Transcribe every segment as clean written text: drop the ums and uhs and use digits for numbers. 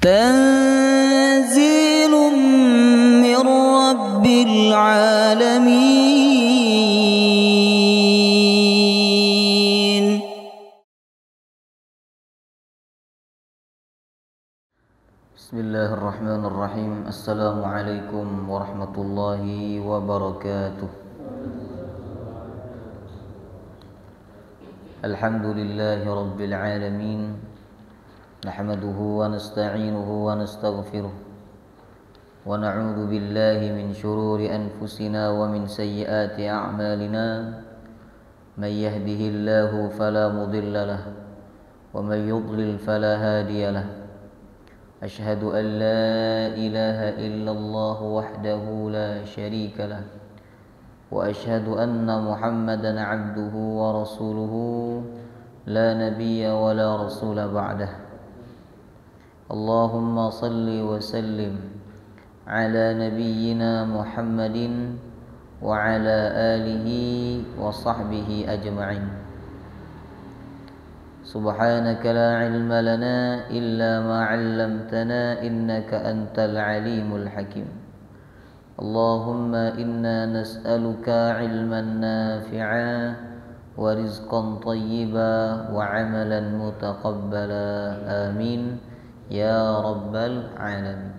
تنزيل من رب العالمين. بسم الله الرحمن الرحيم. السلام عليكم ورحمة الله وبركاته. الحمد لله رب العالمين، نحمده ونستعينه ونستغفره ونعوذ بالله من شرور أنفسنا ومن سيئات أعمالنا. من يهده الله فلا مضل له ومن يضلل فلا هادي له. أشهد أن لا إله إلا الله وحده لا شريك له وأشهد أن محمدا عبده ورسوله لا نبي ولا رسول بعده. اللهم صل وسلم على نبينا محمد وعلى آله وصحبه أجمعين. سبحانك لا علم لنا إلا ما علمتنا إنك أنت العليم الحكيم. اللهم إنا نسألك علما نافعا ورزقا طيبا وعملا متقبلا آمين ya rabbal alamin.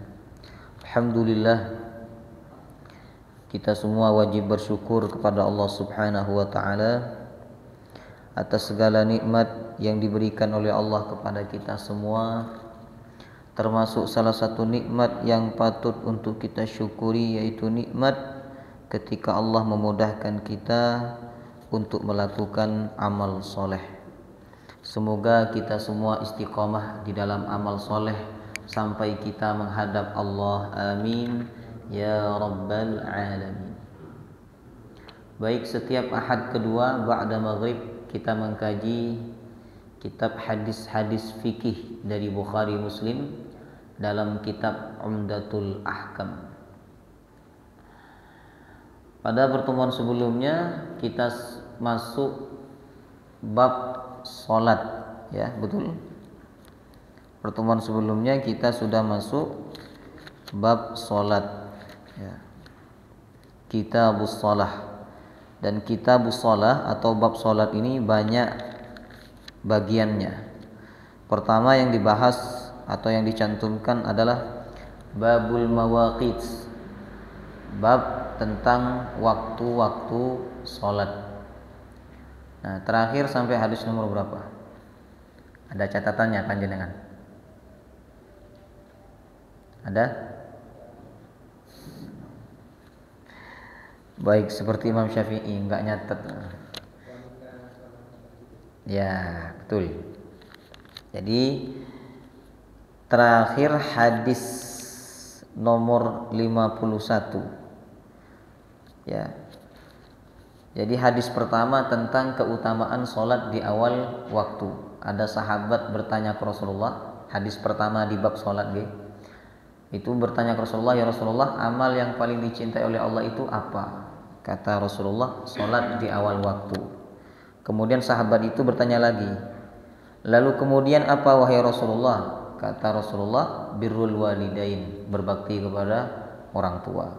Alhamdulillah, kita semua wajib bersyukur kepada Allah Subhanahu wa taala atas segala nikmat yang diberikan oleh Allah kepada kita semua, termasuk salah satu nikmat yang patut untuk kita syukuri, yaitu nikmat ketika Allah memudahkan kita untuk melakukan amal soleh. Semoga kita semua istiqomah di dalam amal soleh sampai kita menghadap Allah. Amin ya rabbal alamin. Baik, setiap ahad kedua ba'da maghrib kita mengkaji kitab hadis-hadis fikih dari Bukhari Muslim dalam kitab Umdatul Ahkam. Pada pertemuan sebelumnya kita masuk bab salat, ya betul. Pertemuan sebelumnya kita sudah masuk bab salat, ya. Kitabus shalah. Dan kitabus shalah atau bab salat ini banyak bagiannya. Pertama yang dibahas atau yang dicantumkan adalah babul mawaqit, bab tentang waktu-waktu salat. Nah, terakhir sampai hadis nomor berapa? Ada catatannya panjenengan? Ada? Baik, seperti Imam Syafi'i enggak nyatet. Ya, betul. Jadi terakhir hadis nomor 51. Ya. Jadi hadis pertama tentang keutamaan sholat di awal waktu. Ada sahabat bertanya ke Rasulullah, hadis pertama di bab sholat itu bertanya ke Rasulullah, ya Rasulullah, amal yang paling dicintai oleh Allah itu apa? Kata Rasulullah, sholat di awal waktu. Kemudian sahabat itu bertanya lagi, lalu kemudian apa wahai Rasulullah? Kata Rasulullah, birrul walidain, berbakti kepada orang tua.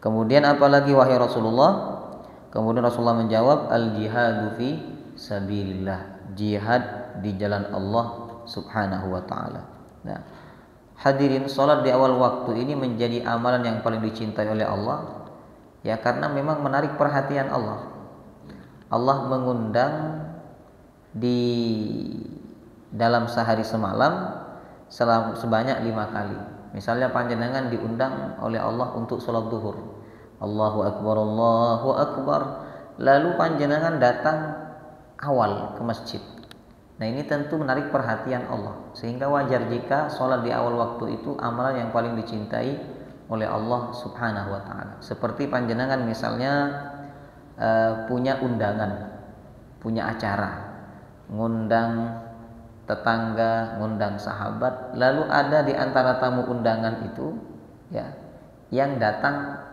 Kemudian apa lagi wahai Rasulullah? Kemudian Rasulullah menjawab, al-jihadu fi sabilillah, jihad di jalan Allah Subhanahu wa taala. Nah, hadirin, salat di awal waktu ini menjadi amalan yang paling dicintai oleh Allah, ya, karena memang menarik perhatian Allah. Allah mengundang di dalam sehari semalam sebanyak 5 kali. Misalnya panjenengan diundang oleh Allah untuk salat zuhur. Allahu Akbar, Allahu Akbar. Lalu panjenengan datang awal ke masjid. Nah, ini tentu menarik perhatian Allah. Sehingga wajar jika sholat di awal waktu itu amalan yang paling dicintai oleh Allah Subhanahu wa ta'ala. Seperti panjenengan misalnya punya undangan, punya acara, ngundang tetangga, ngundang sahabat. Lalu ada di antara tamu undangan itu, ya, yang datang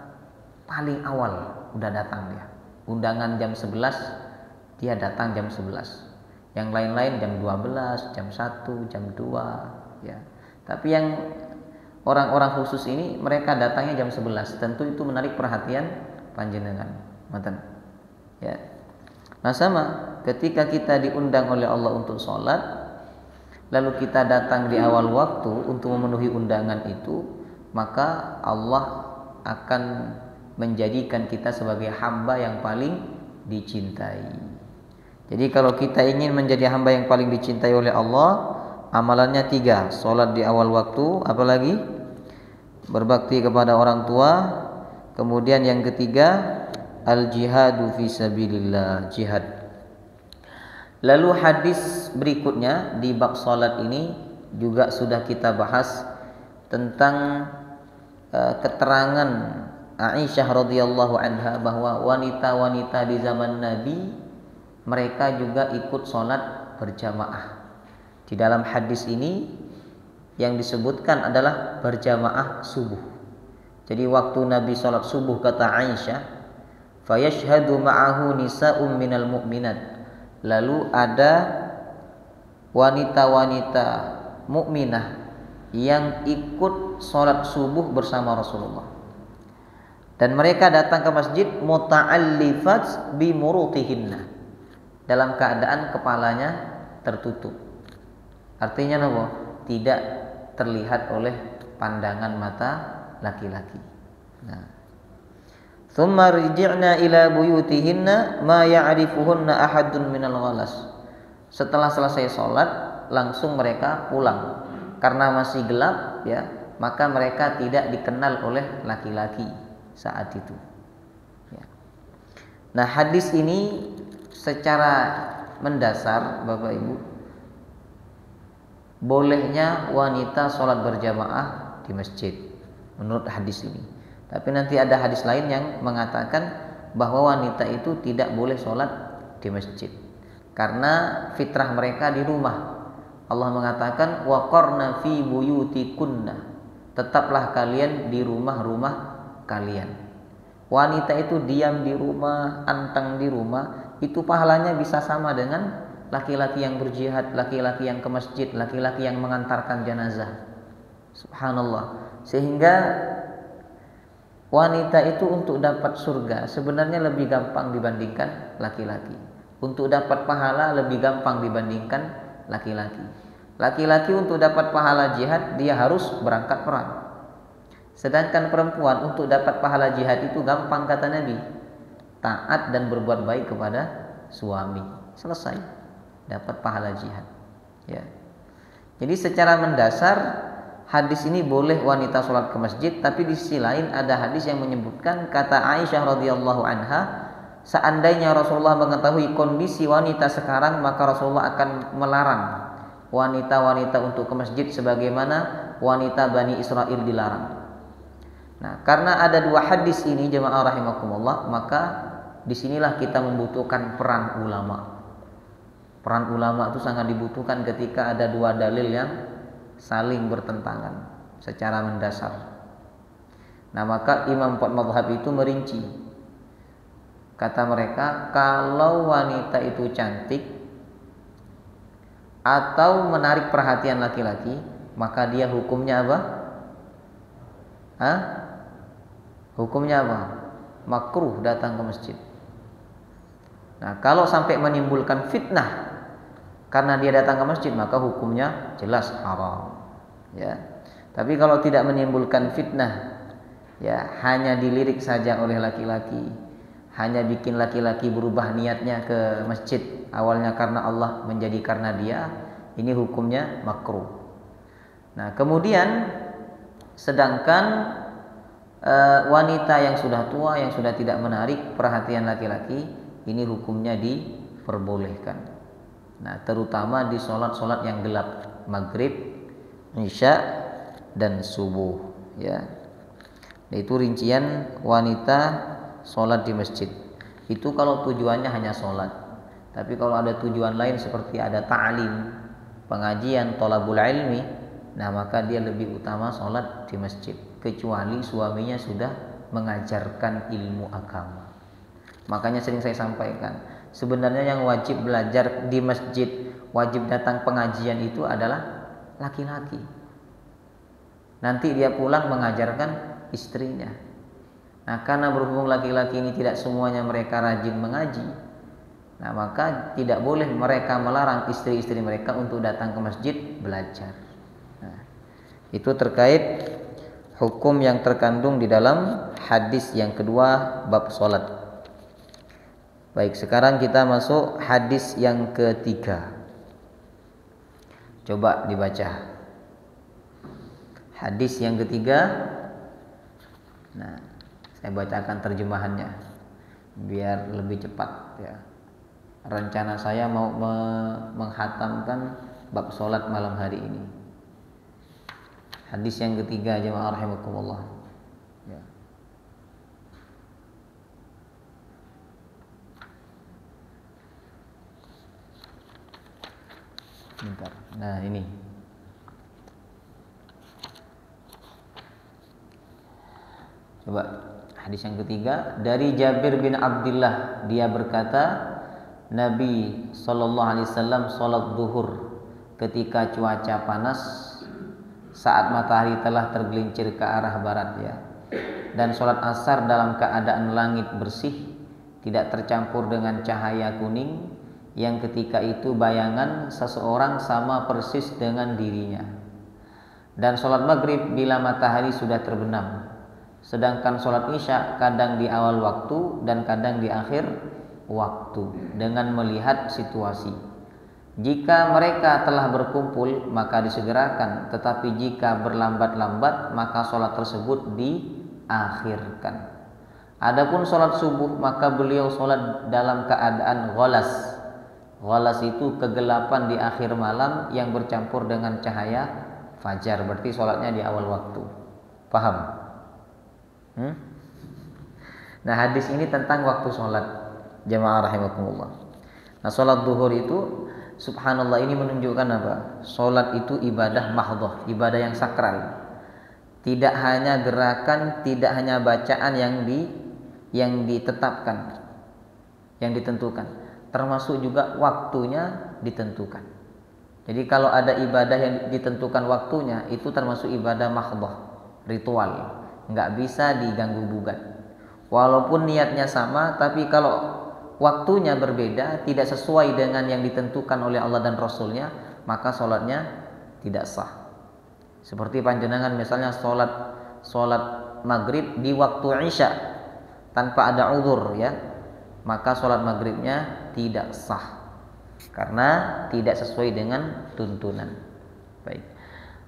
paling awal, udah datang dia. Undangan jam 11, dia datang jam 11. Yang lain-lain jam 12, jam 1, jam 2, ya. Tapi yang orang-orang khusus ini mereka datangnya jam 11. Tentu itu menarik perhatian panjenengan. Ngoten. Ya. Nah sama ketika kita diundang oleh Allah untuk sholat, lalu kita datang di awal waktu untuk memenuhi undangan itu, maka Allah akan menjadikan kita sebagai hamba yang paling dicintai. Jadi kalau kita ingin menjadi hamba yang paling dicintai oleh Allah, amalannya 3, sholat di awal waktu, apalagi berbakti kepada orang tua, kemudian yang ketiga al-jihadu fi sabilillah, jihad. Lalu hadis berikutnya di bab sholat ini juga sudah kita bahas tentang keterangan Aisyah radhiyallahu anha bahwa wanita-wanita di zaman Nabi mereka juga ikut sholat berjamaah. Di dalam hadis ini yang disebutkan adalah berjamaah subuh. Jadi waktu Nabi sholat subuh kata Aisyah, fayashhadu ma'ahu nisa'um minal mu'minat. Lalu ada wanita-wanita mukminah yang ikut sholat subuh bersama Rasulullah. Dan mereka datang ke masjid muta'allifat bimurutihinna, dalam keadaan kepalanya tertutup. Artinya apa? Tidak terlihat oleh pandangan mata laki-laki. Nah, thumma rji'na ila buyutihinna ma ya'rifuhunna ahadun minal ghalas. Setelah selesai sholat langsung mereka pulang karena masih gelap ya, maka mereka tidak dikenal oleh laki-laki saat itu ya. Nah hadis ini secara mendasar Bapak Ibu, bolehnya wanita sholat berjamaah di masjid menurut hadis ini. Tapi nanti ada hadis lain yang mengatakan bahwa wanita itu tidak boleh sholat di masjid karena fitrah mereka di rumah. Allah mengatakan waqarna fi buyutikunna, tetaplah kalian di rumah-rumah kalian. Wanita itu diam di rumah, anteng di rumah, itu pahalanya bisa sama dengan laki-laki yang berjihad, laki-laki yang ke masjid, laki-laki yang mengantarkan jenazah. Subhanallah. Sehingga wanita itu untuk dapat surga sebenarnya lebih gampang dibandingkan laki-laki. Untuk dapat pahala lebih gampang dibandingkan laki-laki. Laki-laki untuk dapat pahala jihad dia harus berangkat perang. Sedangkan perempuan untuk dapat pahala jihad itu gampang kata Nabi. Taat dan berbuat baik kepada suami. Selesai. Dapat pahala jihad. Ya. Jadi secara mendasar hadis ini boleh wanita sholat ke masjid, tapi di sisi lain ada hadis yang menyebutkan kata Aisyah radhiyallahu anha, seandainya Rasulullah mengetahui kondisi wanita sekarang maka Rasulullah akan melarang wanita-wanita untuk ke masjid sebagaimana wanita Bani Israel dilarang. Nah, karena ada 2 hadis ini jemaah rahimakumullah, maka disinilah kita membutuhkan peran ulama. Peran ulama itu sangat dibutuhkan ketika ada 2 dalil yang saling bertentangan secara mendasar. Nah, maka imam 4 mazhab itu merinci. Kata mereka, kalau wanita itu cantik atau menarik perhatian laki-laki, maka dia hukumnya apa? Hukumnya apa? Makruh datang ke masjid. Nah, kalau sampai menimbulkan fitnah karena dia datang ke masjid, maka hukumnya jelas haram. Ya. Tapi kalau tidak menimbulkan fitnah, ya hanya dilirik saja oleh laki-laki, hanya bikin laki-laki berubah niatnya ke masjid awalnya karena Allah menjadi karena dia, ini hukumnya makruh. Nah, kemudian sedangkan wanita yang sudah tua, yang sudah tidak menarik perhatian laki-laki, ini hukumnya diperbolehkan. Nah, terutama di sholat-sholat yang gelap, maghrib, isya, dan subuh. Ya, itu rincian wanita sholat di masjid. Itu kalau tujuannya hanya sholat. Tapi kalau ada tujuan lain seperti ada ta'lim, pengajian, thalabul ilmi, nah maka dia lebih utama sholat di masjid. Kecuali suaminya sudah mengajarkan ilmu agama. Makanya sering saya sampaikan, sebenarnya yang wajib belajar di masjid, wajib datang pengajian itu adalah laki-laki. Nanti dia pulang mengajarkan istrinya. Nah, karena berhubung laki-laki ini tidak semuanya mereka rajin mengaji, nah maka tidak boleh mereka melarang istri-istri mereka untuk datang ke masjid belajar. Nah, itu terkait hukum yang terkandung di dalam hadis yang kedua bab sholat. Baik, sekarang kita masuk hadis yang ketiga. Coba dibaca hadis yang ketiga. Nah, saya bacakan terjemahannya biar lebih cepat ya. Rencana saya mau menghatamkan bab sholat malam hari ini. Hadis yang ketiga, jemaah rahimakumullah. Ya. Bentar. Nah, ini. Coba hadis yang ketiga dari Jabir bin Abdullah, dia berkata, Nabi sallallahu alaihi wasallam salat zuhur ketika cuaca panas saat matahari telah tergelincir ke arah barat ya. Dan salat asar dalam keadaan langit bersih, tidak tercampur dengan cahaya kuning yang ketika itu bayangan seseorang sama persis dengan dirinya. Dan salat maghrib bila matahari sudah terbenam. Sedangkan sholat isya kadang di awal waktu dan kadang di akhir waktu dengan melihat situasi. Jika mereka telah berkumpul maka disegerakan, tetapi jika berlambat-lambat maka sholat tersebut diakhirkan. Adapun sholat subuh maka beliau sholat dalam keadaan ghalas. Ghalas itu kegelapan di akhir malam yang bercampur dengan cahaya fajar. Berarti sholatnya di awal waktu. Paham? Nah, hadis ini tentang waktu sholat, jamaah rahimakumullah. Nah, sholat zuhur itu subhanallah ini menunjukkan apa? Sholat itu ibadah mahdhah, ibadah yang sakral. Tidak hanya gerakan, tidak hanya bacaan yang ditetapkan, yang ditentukan, termasuk juga waktunya ditentukan. Jadi kalau ada ibadah yang ditentukan waktunya, itu termasuk ibadah mahdhah, ritual. Nggak bisa diganggu gugat. Walaupun niatnya sama, tapi kalau waktunya berbeda, tidak sesuai dengan yang ditentukan oleh Allah dan Rasulnya, maka sholatnya tidak sah. Seperti panjenengan misalnya sholat maghrib di waktu isya tanpa ada uzur ya, maka sholat maghribnya tidak sah karena tidak sesuai dengan tuntunan. Baik.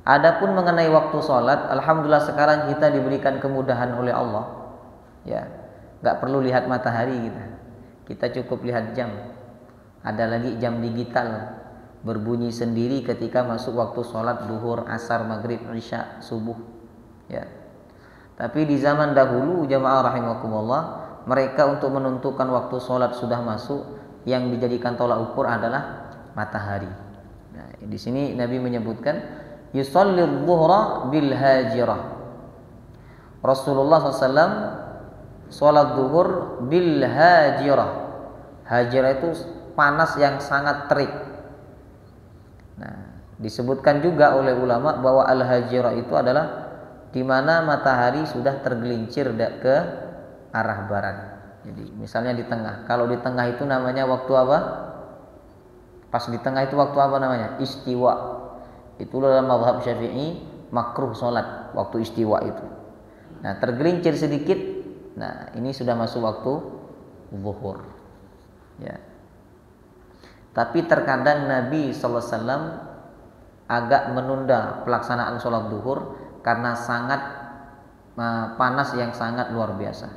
Adapun mengenai waktu sholat, alhamdulillah sekarang kita diberikan kemudahan oleh Allah. Ya, nggak perlu lihat matahari kita cukup lihat jam. Ada lagi jam digital berbunyi sendiri ketika masuk waktu sholat duhur, asar, maghrib, isya, subuh. Ya. Tapi di zaman dahulu jamaah rahimakumullah, mereka untuk menentukan waktu sholat sudah masuk, yang dijadikan tolak ukur adalah matahari. Nah, di sini Nabi menyebutkan yusalli dhuhra bil hajirah. Rasulullah SAW sholat zuhur bil hajirah. Hajirah itu panas yang sangat terik. Nah, disebutkan juga oleh ulama bahwa al hajirah itu adalah di mana matahari sudah tergelincir ke arah barat. Jadi misalnya di tengah. Kalau di tengah itu namanya waktu apa? Pas di tengah itu waktu apa namanya? Istiwa. Itu dalam mazhab Syafi'i makruh sholat waktu istiwa itu. Nah, tergelincir sedikit, nah ini sudah masuk waktu zuhur. Ya. Tapi terkadang Nabi sallallahu alaihi wasallam agak menunda pelaksanaan sholat zuhur karena sangat panas yang sangat luar biasa.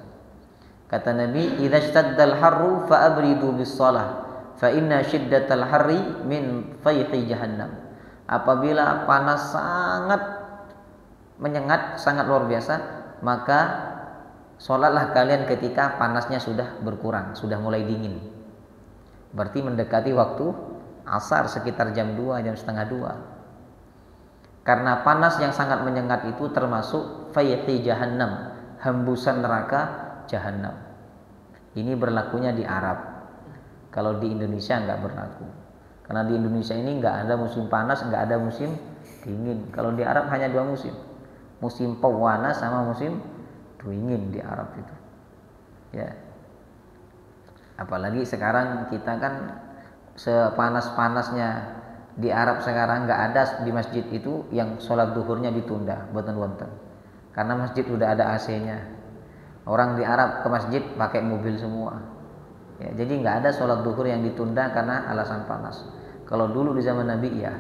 Kata Nabi, "Idza shtaddal harru fa abridu bis shalah, fa inna shiddatal harri min fayhi jahannam." Apabila panas sangat menyengat, sangat luar biasa, maka sholatlah kalian ketika panasnya sudah berkurang, sudah mulai dingin. Berarti mendekati waktu asar sekitar jam 2, jam setengah 2. Karena panas yang sangat menyengat itu termasuk fayhi jahannam, hembusan neraka jahannam. Ini berlakunya di Arab. Kalau di Indonesia nggak berlaku. Karena di Indonesia ini nggak ada musim panas, nggak ada musim dingin. Kalau di Arab hanya 2 musim. musim pewana sama musim dingin di Arab itu. Ya. Apalagi sekarang kita kan sepanas-panasnya di Arab sekarang nggak ada di masjid itu yang sholat duhurnya ditunda, boten-boten. Karena masjid udah ada AC-nya. Orang di Arab ke masjid pakai mobil semua. Ya, jadi nggak ada sholat duhur yang ditunda karena alasan panas. Kalau dulu di zaman Nabi ya.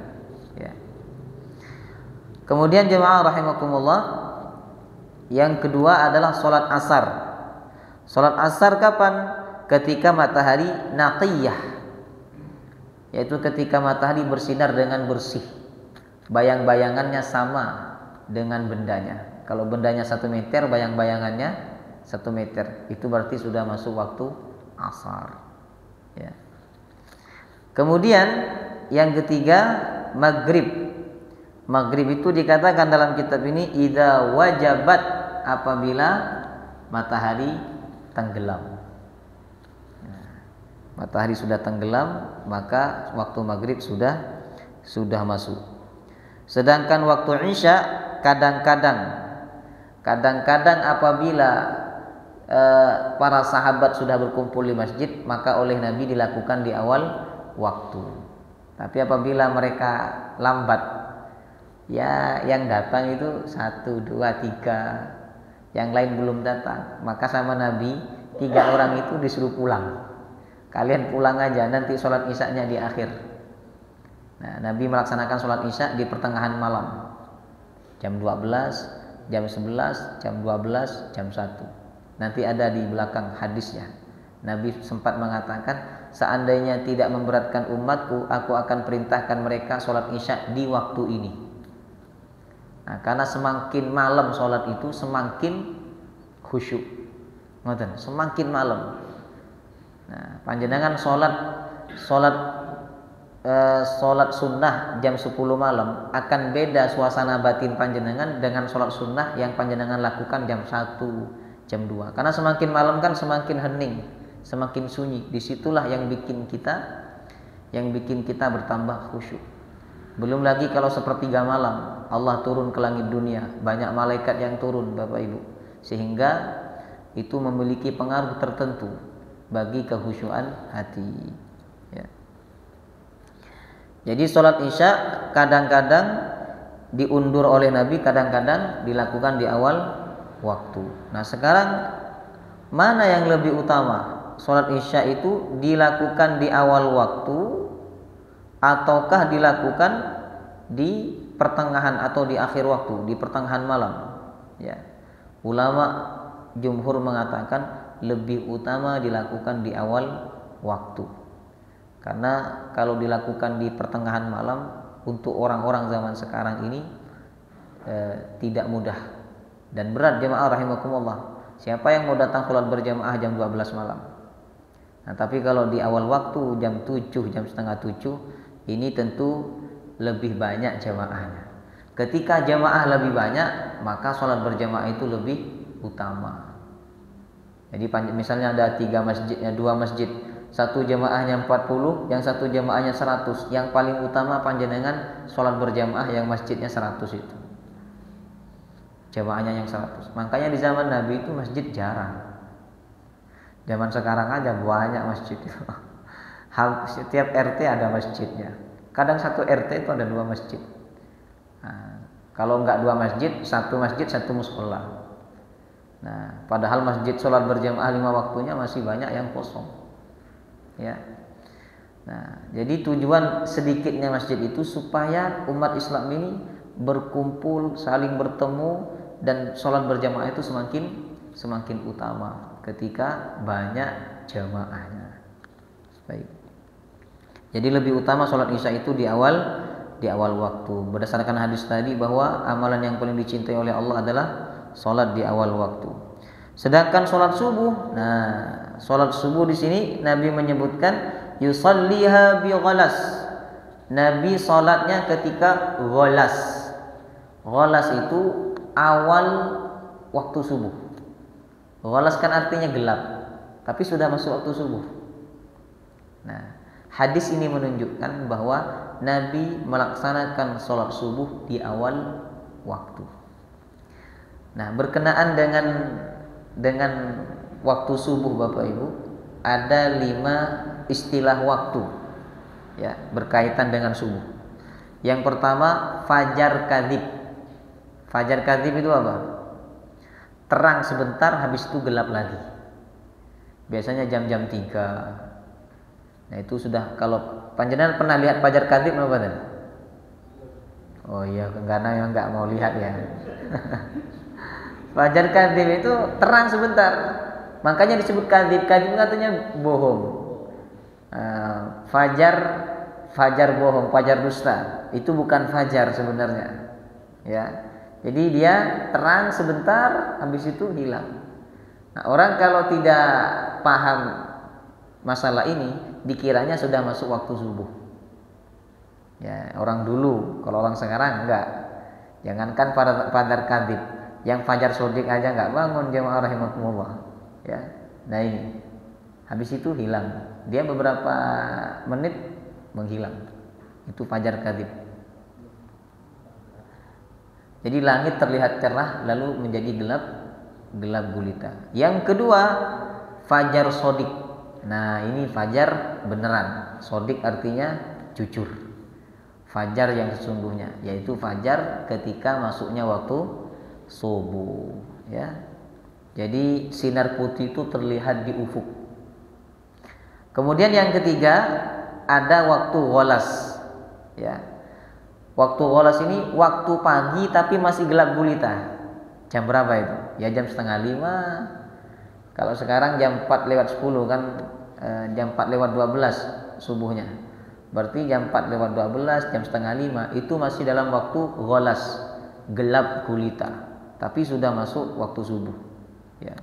Kemudian jemaah rahimakumullah, yang kedua adalah sholat asar. Sholat asar kapan? Ketika matahari naqiyah, yaitu ketika matahari bersinar dengan bersih, bayang-bayangannya sama dengan bendanya. Kalau bendanya 1 meter, bayang-bayangannya 1 meter, itu berarti sudah masuk waktu asar. Ya. Kemudian yang ketiga maghrib. Maghrib itu dikatakan dalam kitab ini idza wajabat, apabila matahari tenggelam. Matahari sudah tenggelam, maka waktu maghrib sudah masuk. Sedangkan waktu isya kadang-kadang apabila para sahabat sudah berkumpul di masjid, maka oleh Nabi dilakukan di awal waktu. Tapi apabila mereka lambat, ya yang datang itu 1, 2, 3, yang lain belum datang, maka sama Nabi 3 orang itu disuruh pulang. Kalian pulang aja, nanti sholat isya-nya di akhir. Nah, Nabi melaksanakan sholat isya di pertengahan malam, jam 12, jam 11, jam 12, jam 1. Nanti ada di belakang hadisnya. Nabi sempat mengatakan, seandainya tidak memberatkan umatku, aku akan perintahkan mereka sholat isya di waktu ini. Nah, karena semakin malam sholat itu semakin khusyuk, semakin malam. Nah, panjenengan sholat sunnah jam 10 malam akan beda suasana batin panjenengan dengan sholat sunnah yang panjenengan lakukan jam 1, jam 2. Karena semakin malam kan semakin hening, semakin sunyi. Disitulah yang bikin kita bertambah khusyuk. Belum lagi kalau sepertiga malam Allah turun ke langit dunia, banyak malaikat yang turun, Bapak Ibu, sehingga itu memiliki pengaruh tertentu bagi kekhusyuan hati. Ya. Jadi sholat isya kadang-kadang diundur oleh Nabi, kadang-kadang dilakukan di awal waktu. Nah, sekarang mana yang lebih utama? Sholat isya itu dilakukan di awal waktu ataukah dilakukan di pertengahan atau di akhir waktu, di pertengahan malam? Ya. Ulama jumhur mengatakan lebih utama dilakukan di awal waktu. Karena kalau dilakukan di pertengahan malam, untuk orang-orang zaman sekarang ini tidak mudah dan berat, jemaah rahimakumullah. Siapa yang mau datang sholat berjamaah jam 12 malam? Nah, tapi kalau di awal waktu jam 7, jam setengah 7, ini tentu lebih banyak jamaahnya. Ketika jamaah lebih banyak, maka sholat berjamaah itu lebih utama. Jadi misalnya ada 3 masjid, 2 masjid, 1 jamaahnya 40, yang 1 jamaahnya 100. Yang paling utama panjenengan sholat berjamaah yang masjidnya 100 itu, jamaahnya yang 100. Makanya di zaman Nabi itu masjid jarang. Zaman sekarang aja banyak masjid itu. Setiap RT ada masjidnya. Kadang 1 RT itu ada 2 masjid. Nah, kalau enggak 2 masjid, 1 masjid 1 mushola. Nah, padahal masjid sholat berjamaah 5 waktunya masih banyak yang kosong. Ya. Nah, jadi tujuan sedikitnya masjid itu supaya umat Islam ini berkumpul, saling bertemu, dan sholat berjamaah itu semakin utama ketika banyak jamaahnya. Baik. Jadi lebih utama sholat isya itu di awal waktu. Berdasarkan hadis tadi bahwa amalan yang paling dicintai oleh Allah adalah sholat di awal waktu. Sedangkan sholat subuh, nah sholat subuh di sini Nabi menyebutkan yusalliha bi ghalas. Nabi sholatnya ketika ghalas. Ghalas itu awal waktu subuh. Ghalas kan artinya gelap, tapi sudah masuk waktu subuh. Nah, hadis ini menunjukkan bahwa Nabi melaksanakan sholat subuh di awal waktu. Nah, berkenaan dengan waktu subuh Bapak Ibu, ada 5 istilah waktu ya berkaitan dengan subuh. Yang pertama, fajar kadzib. Fajar kadzib itu apa? Terang sebentar habis itu gelap lagi. Biasanya jam-jam 3. Nah, itu sudah, kalau panjenengan pernah lihat fajar kadzib apa tadi? Oh iya, karena yang nggak mau lihat ya. Fajar kadzib itu terang sebentar. Makanya disebut kadzib. Kadzib artinya bohong. Fajar bohong, fajar dusta. Itu bukan fajar sebenarnya. Ya. Jadi dia terang sebentar, habis itu hilang. Nah, orang kalau tidak paham masalah ini, dikiranya sudah masuk waktu subuh. Ya, orang dulu, kalau orang sekarang enggak. Jangankan fajar kadzib, yang fajar shodiq aja enggak bangun, jemaah rahimakumullah. Ya. Nah ini, habis itu hilang. Dia beberapa menit menghilang. Itu fajar kadzib. Jadi langit terlihat cerah lalu menjadi gelap gulita. Yang kedua, fajar shodiq. Nah, ini fajar beneran. Shodiq artinya jujur. Fajar yang sesungguhnya, yaitu fajar ketika masuknya waktu subuh, ya. Jadi sinar putih itu terlihat di ufuk. Kemudian yang ketiga, ada waktu gholas, ya. Waktu gholas ini waktu pagi tapi masih gelap gulita. Jam berapa itu? Ya jam 4:30. Kalau sekarang jam 4:10 kan, jam 4:12 subuhnya. Berarti jam 4:12, jam 4:30 itu masih dalam waktu gholas, gelap gulita. Tapi sudah masuk waktu subuh. Ya.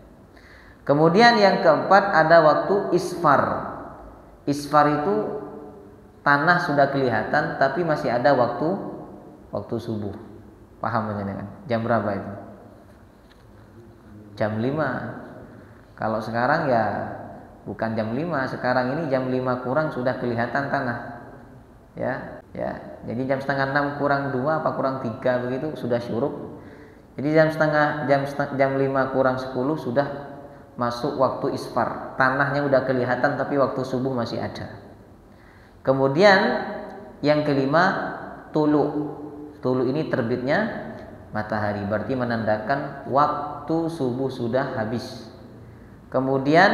Kemudian yang keempat ada waktu isfar. Isfar itu tanah sudah kelihatan tapi masih ada waktu subuh. Paham kan? Jam berapa itu? Jam 5. Kalau sekarang ya bukan jam 5, sekarang ini jam 5 kurang sudah kelihatan tanah. Ya. Jadi jam 5:30 kurang 2 apa kurang 3 begitu sudah syuruk. Jadi jam 5 kurang 10 sudah masuk waktu isfar. Tanahnya udah kelihatan tapi waktu subuh masih ada. Kemudian yang kelima, tulu. Tulu ini terbitnya matahari, berarti menandakan waktu subuh sudah habis. Kemudian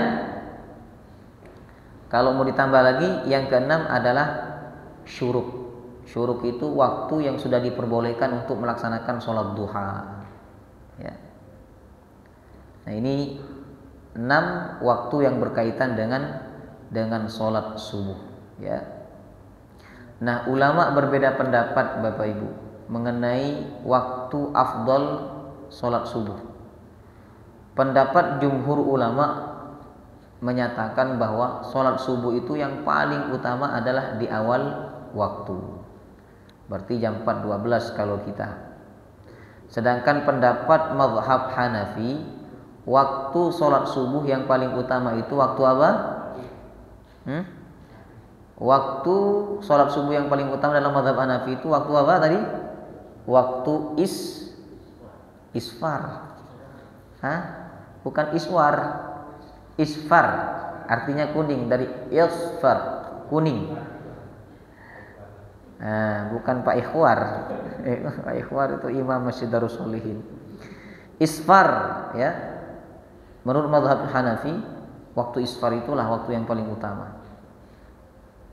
kalau mau ditambah lagi, yang keenam adalah syuruk. Syuruk itu waktu yang sudah diperbolehkan untuk melaksanakan sholat duha. Ya. Nah, ini 6 waktu yang berkaitan dengan sholat subuh. Ya. Nah, ulama berbeda pendapat Bapak Ibu mengenai waktu afdol sholat subuh. Pendapat jumhur ulama menyatakan bahwa sholat subuh itu yang paling utama adalah di awal waktu. Berarti jam 4:12 kalau kita. Sedangkan pendapat mazhab Hanafi, waktu sholat subuh yang paling utama itu waktu apa? Waktu sholat subuh yang paling utama dalam mazhab Hanafi itu waktu apa tadi? Waktu isfar. Bukan iswar. Isfar artinya kuning, dari isfar, kuning. Bukan Pak Ikhwar. Pak Ikhwar itu imam Masjid Darus Sholihin. Isfar, ya. Menurut mazhab Hanafi, waktu isfar itulah waktu yang paling utama.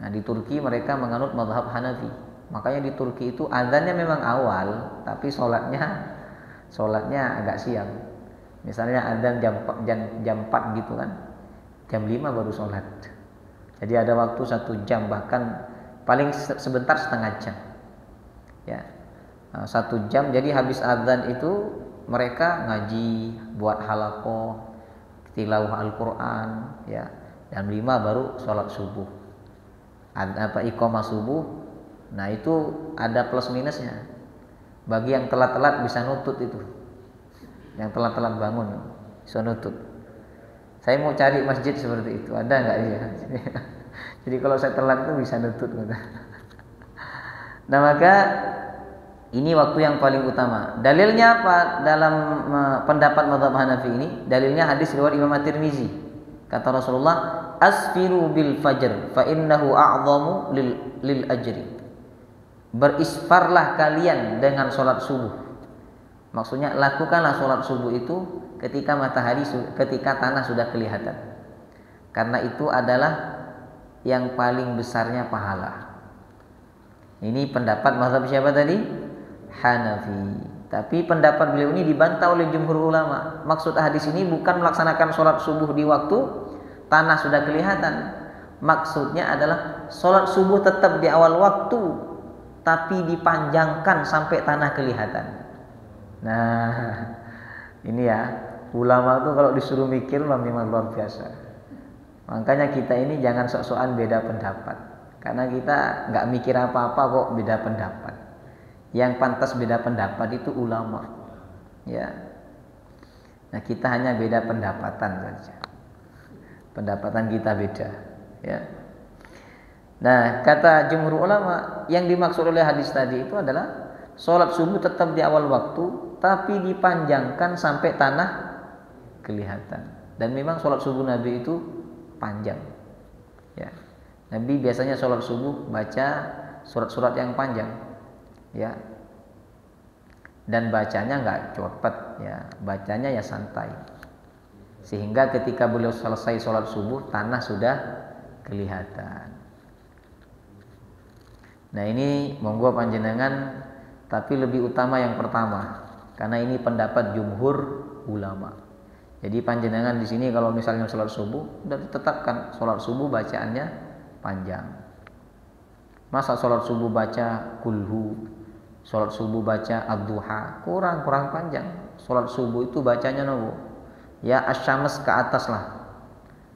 Nah, di Turki mereka menganut mazhab Hanafi. Makanya di Turki itu azannya memang awal, tapi sholatnya agak siang. Misalnya azan jam 4 gitu kan, jam 5 baru sholat. Jadi ada waktu 1 jam, bahkan paling sebentar setengah jam. Ya, 1 jam. Jadi habis azan itu mereka ngaji, buat halaqah, tilawah Al-Quran. Ya, jam 5 baru sholat subuh. Iqamah subuh. Nah, itu ada plus minusnya. Bagi yang telat-telat bisa nutut itu. Yang telat-telat bangun bisa nutut. Saya mau cari masjid seperti itu, ada nggak ya? Jadi kalau saya telat itu bisa nutut. Nah, maka Ini waktu yang paling utama. Dalilnya apa dalam pendapat mazhab Hanafi ini? Dalilnya hadis riwayat Imam At-Tirmizi. Kata Rasulullah, "Asfiru bil fajr fa innahu a'zamu lil ajri." Berisfarlah kalian dengan sholat subuh. Maksudnya lakukanlah sholat subuh itu ketika ketika tanah sudah kelihatan. Karena itu adalah yang paling besarnya pahala. Ini pendapat mazhab siapa tadi? Hanafi. Tapi pendapat beliau ini dibantah oleh jumhur ulama. Maksud hadis ini bukan melaksanakan sholat subuh di waktu tanah sudah kelihatan. Maksudnya adalah sholat subuh tetap di awal waktu, tapi dipanjangkan sampai tanah kelihatan. Nah, ini ya, ulama tuh kalau disuruh mikir memang luar biasa. Makanya kita ini jangan sok-sokan beda pendapat, karena kita nggak mikir apa-apa kok beda pendapat. Yang pantas beda pendapat itu ulama, ya. Nah, kita hanya beda pendapatan saja. Pendapatan kita beda, ya. Nah, kata jumhur ulama, yang dimaksud oleh hadis tadi itu adalah sholat subuh tetap di awal waktu, tapi dipanjangkan sampai tanah kelihatan. Dan memang sholat subuh Nabi itu panjang, ya. Nabi biasanya sholat subuh baca surat-surat yang panjang, ya, dan bacanya nggak cepet, ya, bacanya ya santai, sehingga ketika beliau selesai sholat subuh tanah sudah kelihatan. Nah, ini monggo panjenengan, tapi lebih utama yang pertama, karena ini pendapat jumhur ulama. Jadi panjenengan di sini kalau misalnya sholat subuh, dan tetapkan sholat subuh bacaannya panjang. Masa sholat subuh baca kulhu, sholat subuh baca ad-duha, kurang panjang. Sholat subuh itu bacanya nopo? Ya asyams ke atas lah.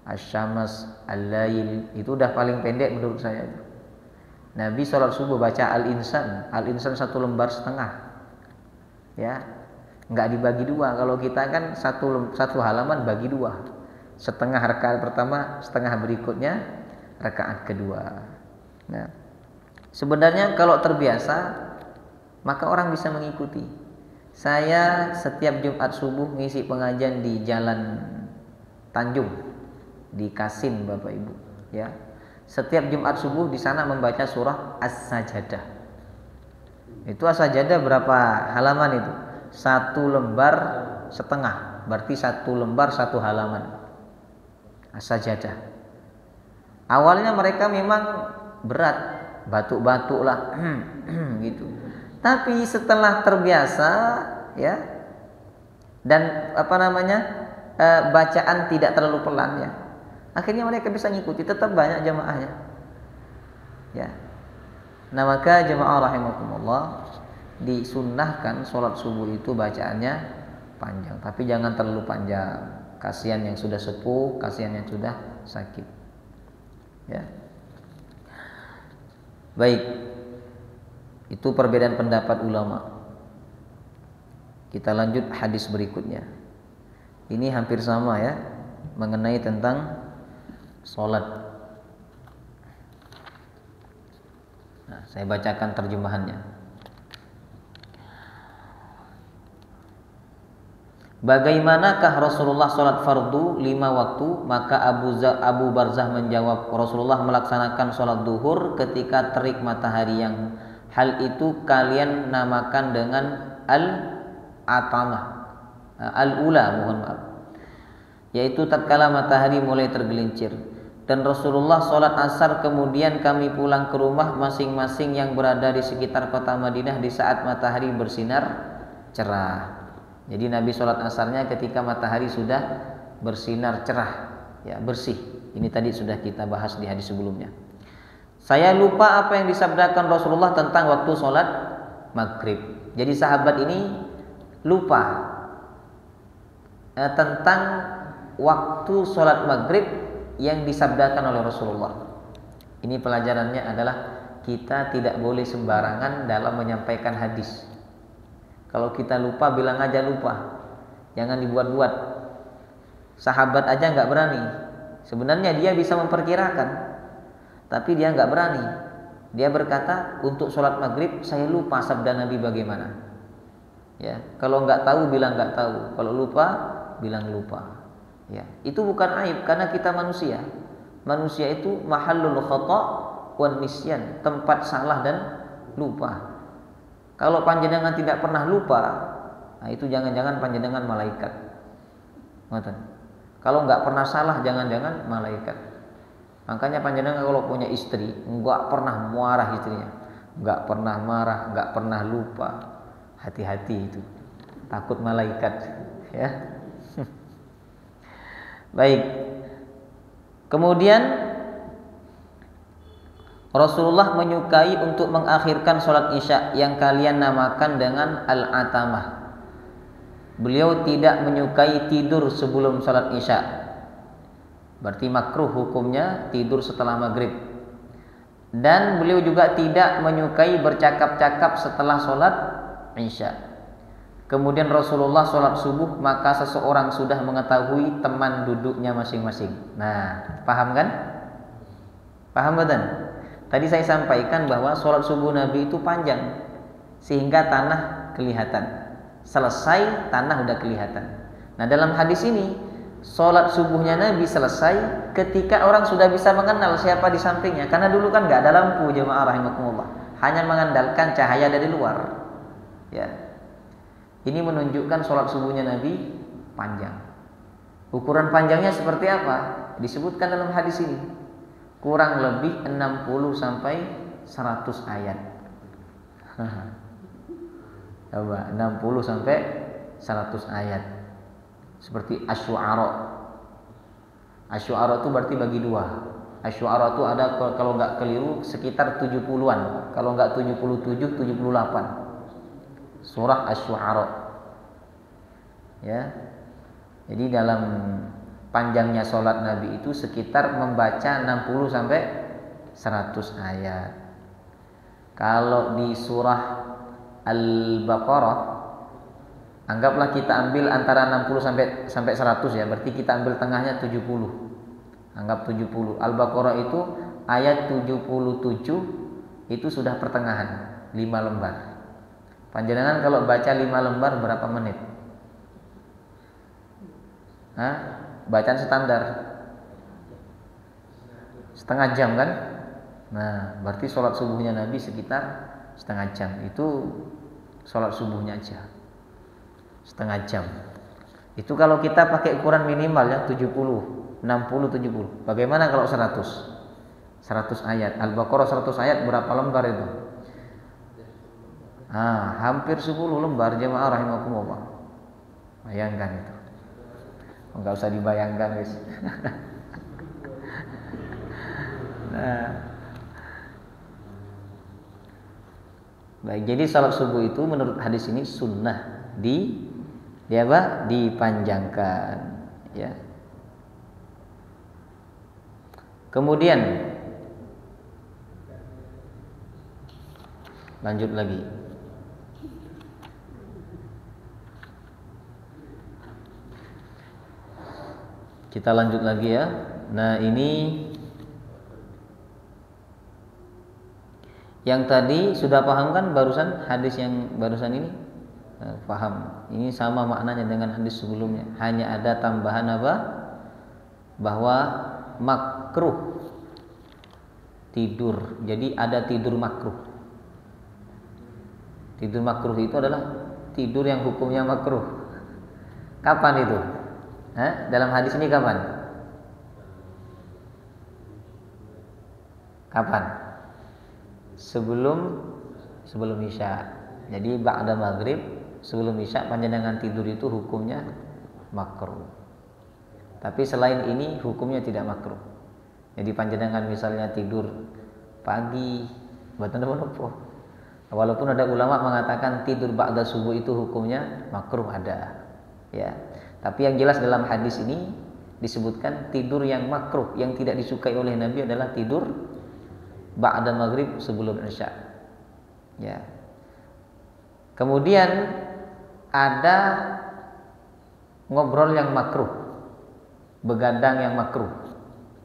Asyams, al-lail, itu udah paling pendek menurut saya itu. Nabi sholat subuh baca al-insan 1 lembar setengah, ya, nggak dibagi dua. Kalau kita kan satu halaman bagi dua, setengah rakaat pertama, setengah berikutnya rakaat kedua. Nah, sebenarnya kalau terbiasa maka orang bisa mengikuti. Saya setiap Jumat subuh ngisi pengajian di Jalan Tanjung di Kasin, Bapak Ibu, ya. Setiap Jumat subuh di sana membaca surah As-Sajdah. Itu As-Sajdah berapa halaman itu? 1 lembar setengah, berarti 1 lembar 1 halaman. As-Sajdah. Awalnya mereka memang berat, batuk-batuk lah, gitu. Tapi setelah terbiasa, ya, dan bacaan tidak terlalu pelan, ya, akhirnya mereka bisa ngikuti, tetap banyak jamaahnya, ya. Nah, maka jamaah rahimakumullah, disunnahkan sholat subuh itu bacaannya panjang, tapi jangan terlalu panjang. Kasihan yang sudah sepuh, kasihan yang sudah sakit, ya. Baik, itu perbedaan pendapat ulama. Kita lanjut hadis berikutnya. Ini hampir sama, ya, mengenai tentang sholat. Nah, saya bacakan terjemahannya. Bagaimanakah Rasulullah sholat fardu 5 waktu? Maka Abu Barzah menjawab, Rasulullah melaksanakan sholat duhur ketika terik matahari, yang hal itu kalian namakan dengan al-atamah, al-ula, mohon maaf, yaitu tatkala matahari mulai tergelincir. Dan Rasulullah sholat asar, kemudian kami pulang ke rumah masing-masing yang berada di sekitar kota Madinah di saat matahari bersinar cerah. Jadi Nabi sholat asarnya ketika matahari sudah bersinar cerah, ya, bersih. Ini tadi sudah kita bahas di hadis sebelumnya. Saya lupa apa yang disabdakan Rasulullah tentang waktu sholat maghrib. Jadi sahabat ini lupa tentang waktu sholat maghrib yang disabdakan oleh Rasulullah. Ini pelajarannya adalah kita tidak boleh sembarangan dalam menyampaikan hadis. Kalau kita lupa, bilang aja lupa, jangan dibuat-buat. Sahabat aja nggak berani. Sebenarnya dia bisa memperkirakan, tapi dia nggak berani. Dia berkata, untuk sholat maghrib saya lupa sabda Nabi bagaimana. Ya, kalau nggak tahu bilang nggak tahu, kalau lupa bilang lupa. Ya, itu bukan aib karena kita manusia. Manusia itu mahallul khata' wan nisyan, tempat salah dan lupa. Kalau panjenengan tidak pernah lupa, nah itu jangan-jangan panjenengan malaikat. Ngoten. Kalau nggak pernah salah, jangan-jangan malaikat. Makanya panjenengan kalau punya istri, nggak pernah marah istrinya, nggak pernah marah, nggak pernah lupa, hati-hati itu, takut malaikat, ya. Baik. Kemudian Rasulullah menyukai untuk mengakhirkan sholat isya yang kalian namakan dengan al-atamah. Beliau tidak menyukai tidur sebelum sholat isya. Berarti makruh hukumnya tidur setelah maghrib. Dan beliau juga tidak menyukai bercakap-cakap setelah sholat isya. Kemudian Rasulullah sholat subuh, maka seseorang sudah mengetahui teman duduknya masing-masing. Nah, paham kan? Paham betul? Tadi saya sampaikan bahwa sholat subuh Nabi itu panjang sehingga tanah kelihatan. Selesai tanah udah kelihatan. Nah, dalam hadis ini sholat subuhnya Nabi selesai ketika orang sudah bisa mengenal siapa di sampingnya. Karena dulu kan nggak ada lampu, jemaah rahimakumullah, hanya mengandalkan cahaya dari luar. Ya, ini menunjukkan sholat subuhnya Nabi panjang. Ukuran panjangnya seperti apa? Disebutkan dalam hadis ini. Kurang lebih 60 sampai 100 ayat. Coba 60 sampai 100 ayat. Seperti Asy-Syu'ara. Asy-Syu'ara itu berarti bagi dua. Asy-Syu'ara itu ada kalau nggak keliru sekitar 70-an. Kalau nggak 77, 78. Surah Asy-Syu'ara. Ya. Jadi dalam panjangnya sholat Nabi itu sekitar membaca 60 sampai 100 ayat. Kalau di surah Al-Baqarah, anggaplah kita ambil antara 60 sampai 100 ya, berarti kita ambil tengahnya 70. Anggap 70. Al-Baqarah itu ayat 77 itu sudah pertengahan, 5 lembar. Panjenengan kalau baca 5 lembar berapa menit? Bacaan standar setengah jam kan? Nah, berarti sholat subuhnya Nabi sekitar setengah jam. Itu sholat subuhnya aja setengah jam. Itu kalau kita pakai ukuran minimal ya 70, 60, 70. Bagaimana kalau 100? 100 ayat. Al-Baqarah 100 ayat berapa lembar itu? Hampir 10 lembar, jemaah rahimakumullah. Bayangkan itu. Enggak usah dibayangkan, guys. Nah. Baik, jadi salat subuh itu menurut hadis ini sunnah dipanjangkan, ya. Kemudian lanjut lagi. Kita lanjut lagi ya. Nah, ini yang tadi sudah paham kan barusan hadis yang barusan ini? Paham. Ini sama maknanya dengan hadis sebelumnya. Hanya ada tambahan apa? Bahwa makruh tidur. Jadi ada tidur makruh. Tidur makruh itu adalah tidur yang hukumnya makruh. Kapan itu? Dalam hadis ini kapan? Kapan? Sebelum isya. Jadi ba'da maghrib sebelum isya panjenengan tidur itu hukumnya makruh. Tapi selain ini hukumnya tidak makruh. Jadi panjenengan misalnya tidur pagi, mboten napa-napa. Walaupun ada ulama mengatakan tidur ba'da subuh itu hukumnya makruh ada. Ya. Tapi yang jelas dalam hadis ini disebutkan tidur yang makruh, yang tidak disukai oleh Nabi adalah tidur ba'da maghrib sebelum isya. Ya. Kemudian ada ngobrol yang makruh, begadang yang makruh.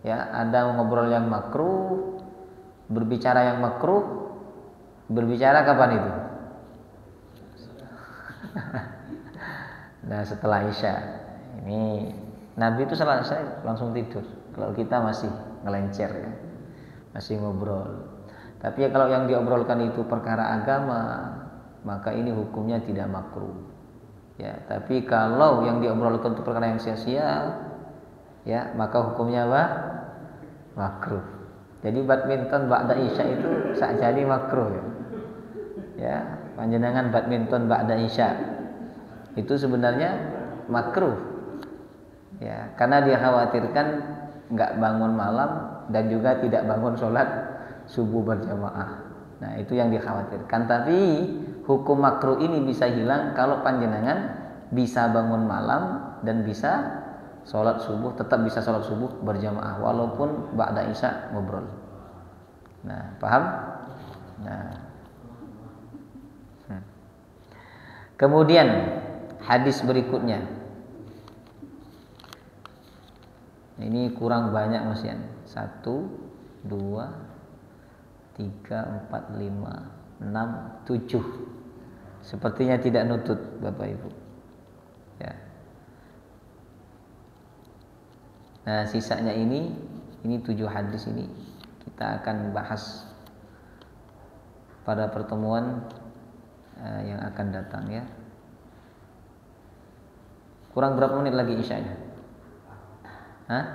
Ya, ada ngobrol yang makruh Berbicara yang makruh, berbicara kapan itu? Nah, setelah Isya. Ini Nabi itu selesai langsung tidur. Kalau kita masih ngelencer ya, masih ngobrol. Tapi ya kalau yang diobrolkan itu perkara agama, maka ini hukumnya tidak makruh. Ya, tapi kalau yang diobrolkan itu perkara yang sia-sia, ya maka hukumnya apa? Makruh. Jadi badminton ba'da Isya itu sakjane makruh ya. Ya, panjenengan badminton ba'da Isya itu sebenarnya makruh. Ya, karena dia khawatirkan nggak bangun malam dan juga tidak bangun sholat subuh berjamaah. Nah, itu yang dikhawatirkan. Tapi hukum makruh ini bisa hilang kalau panjenengan bisa bangun malam dan bisa sholat subuh, tetap bisa sholat subuh berjamaah walaupun ba'da Isya ngobrol. Nah, paham? Nah. Kemudian hadis berikutnya. Ini kurang banyak Mas Yan. 1, 2, 3, 4, 5, 6, 7. Sepertinya tidak nutut Bapak Ibu. Ya. Nah, sisanya ini 7 hadis ini kita akan bahas pada pertemuan yang akan datang ya. Kurang berapa menit lagi isyanya? Hah?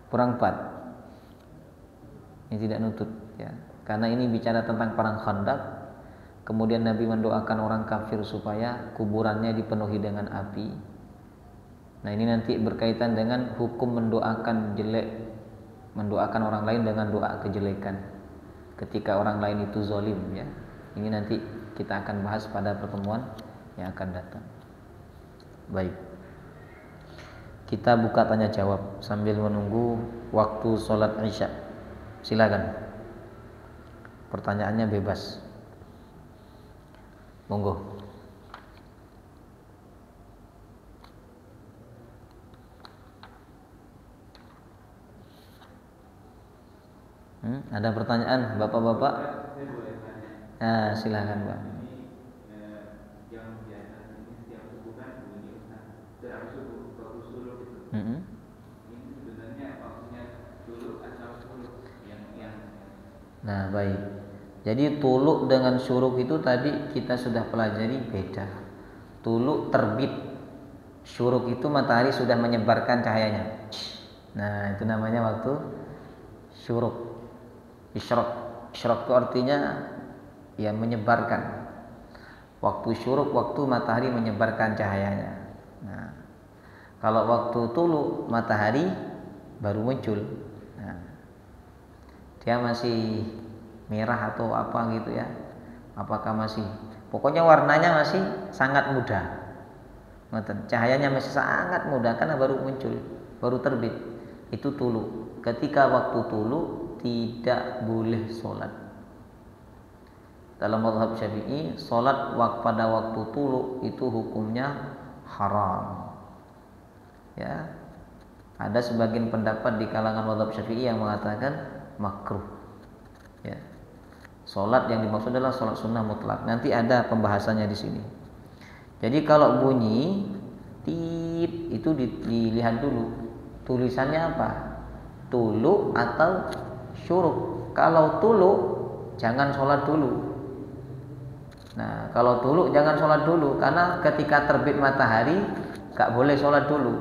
Kurang 4. Ini tidak nutut ya. Karena ini bicara tentang perang Khandaq. Kemudian Nabi mendoakan orang kafir supaya kuburannya dipenuhi dengan api. Nah, ini nanti berkaitan dengan hukum mendoakan jelek, mendoakan orang lain dengan doa kejelekan ketika orang lain itu zalim ya. Ini nanti kita akan bahas pada pertemuan yang akan datang. Baik. Kita buka tanya jawab sambil menunggu waktu sholat Isya. Silakan. Pertanyaannya bebas. Monggo. Ada pertanyaan Bapak-bapak? Nah, silakan Pak. Nah, baik. Jadi tuluk dengan syuruk itu tadi kita sudah pelajari beda. Tuluk terbit, syuruk itu matahari sudah menyebarkan cahayanya. Nah, itu namanya waktu syuruk. Isyraq. Isyraq itu artinya ya menyebarkan. Waktu syuruk, waktu matahari menyebarkan cahayanya. Nah, kalau waktu tuluk matahari baru muncul. Nah, dia masih merah atau apa gitu ya? Apakah masih? Pokoknya warnanya masih sangat muda. Cahayanya masih sangat muda karena baru muncul, baru terbit. Itu tuluk. Ketika waktu tuluk tidak boleh sholat. Dalam mazhab Syafi'i, sholat pada waktu tuluk itu hukumnya haram. Ya, ada sebagian pendapat di kalangan mazhab Syafi'i yang mengatakan makruh. Ya, sholat yang dimaksud adalah sholat sunnah mutlak. Nanti ada pembahasannya di sini. Jadi kalau bunyi tit itu dilihat dulu tulisannya apa, tuluk atau syuruk. Kalau tuluk jangan sholat dulu. Nah, kalau tuluk jangan sholat dulu karena ketika terbit matahari gak boleh sholat dulu.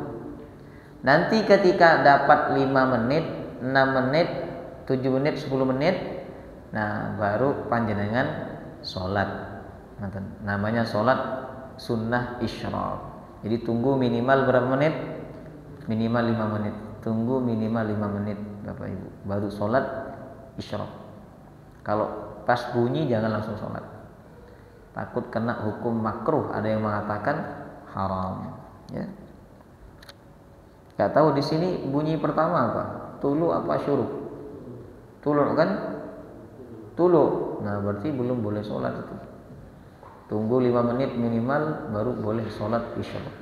Nanti ketika dapat 5 menit, 6 menit, 7 menit, 10 menit, nah baru panjenengan sholat. Namanya sholat sunnah isyraq. Jadi tunggu minimal berapa menit? Minimal 5 menit. Tunggu minimal 5 menit Bapak Ibu, baru sholat isyraq. Kalau pas bunyi jangan langsung sholat, takut kena hukum makruh. Ada yang mengatakan haram. Ya. Gak tahu di sini bunyi pertama apa? Tulu apa syuruk? Tulu kan? Tulu. Nah berarti belum boleh sholat itu. Tunggu 5 menit minimal baru boleh sholat isyraq.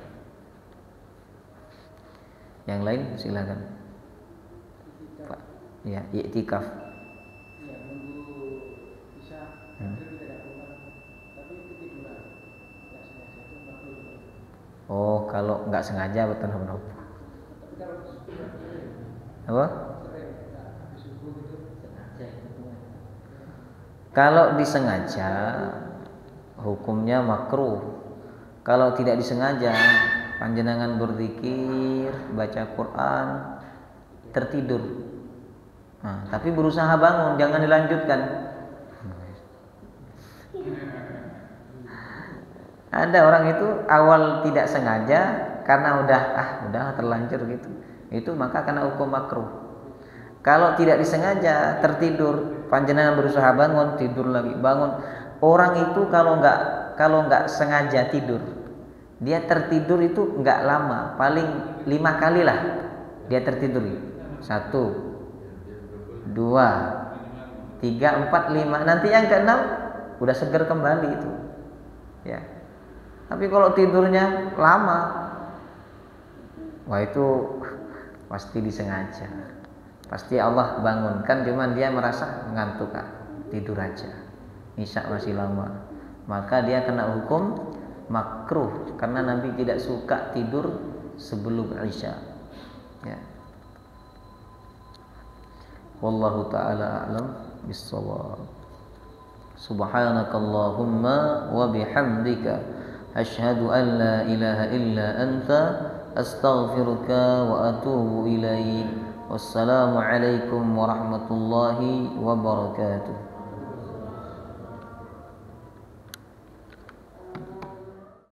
Yang lain silakan. Pak. Ya, i'tikaf. kalau nggak sengaja betul nopo. Apa? Kalau disengaja hukumnya makruh. Kalau tidak disengaja panjenengan berzikir, baca Quran, tertidur. Nah, tapi berusaha bangun, jangan dilanjutkan. Ada orang itu awal tidak sengaja karena udah terlanjur gitu. Itu maka kena hukum makruh. Kalau tidak disengaja tertidur, panjenengan berusaha bangun, tidur lagi, bangun. Orang itu kalau nggak sengaja tidur, dia tertidur itu nggak lama, paling 5 kali lah dia tertidur. 1, 2, 3, 4, 5. Nanti yang ke-6 udah seger kembali itu. Ya. Tapi kalau tidurnya lama, wah itu pasti disengaja. Pasti Allah bangunkan, cuman dia merasa ngantuk, tidur aja. Isya masih lama. Maka dia kena hukum makruh karena Nabi tidak suka tidur sebelum Isya. Ya. Wallahu taala a'lam bis-shawab. Subhanakallahumma wa bihamdika asyhadu an la ilaha illa anta astaghfiruka wa atubu ilaik. Wassalamu alaikum warahmatullahi wabarakatuh.